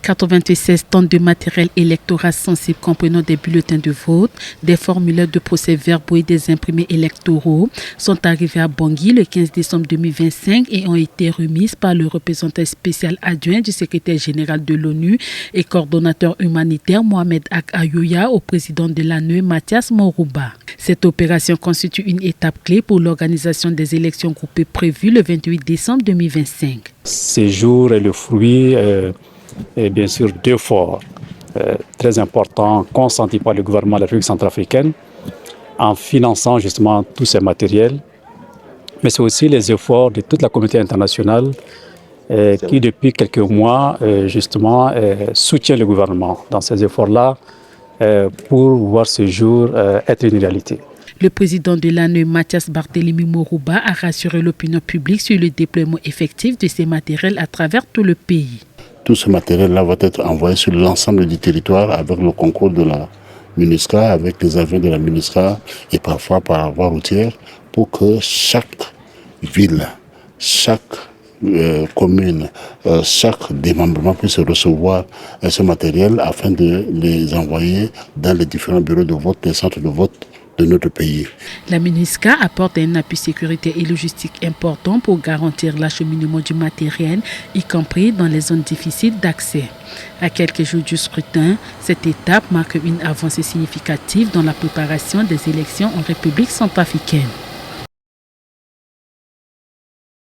96 tonnes de matériel électoral sensible comprenant des bulletins de vote, des formulaires de procès-verbaux et des imprimés électoraux sont arrivés à Bangui le 15 décembre 2025 et ont été remises par le représentant spécial adjoint du secrétaire général de l'ONU et coordonnateur humanitaire Mohamed Ak-Ayoya au président de l'ANE Mathias Morouba. Cette opération constitue une étape clé pour l'organisation des élections groupées prévues le 28 décembre 2025. Ce jour est le fruit et bien sûr d'efforts très importants consentis par le gouvernement de la République centrafricaine en finançant justement tous ces matériels, mais c'est aussi les efforts de toute la communauté internationale qui depuis quelques mois justement soutient le gouvernement dans ces efforts-là pour voir ce jour être une réalité. Le président de l'ANE, Mathias Barthélémy Morouba, a rassuré l'opinion publique sur le déploiement effectif de ces matériels à travers tout le pays. Tout ce matériel-là va être envoyé sur l'ensemble du territoire avec le concours de la MINUSCA, avec les avions de la MINUSCA et parfois par voie routière pour que chaque ville, chaque commune, chaque démembrement puisse recevoir ce matériel afin de les envoyer dans les différents bureaux de vote, les centres de vote de notre pays. La MINUSCA apporte un appui sécuritaire et logistique important pour garantir l'acheminement du matériel, y compris dans les zones difficiles d'accès. À quelques jours du scrutin, cette étape marque une avancée significative dans la préparation des élections en République centrafricaine.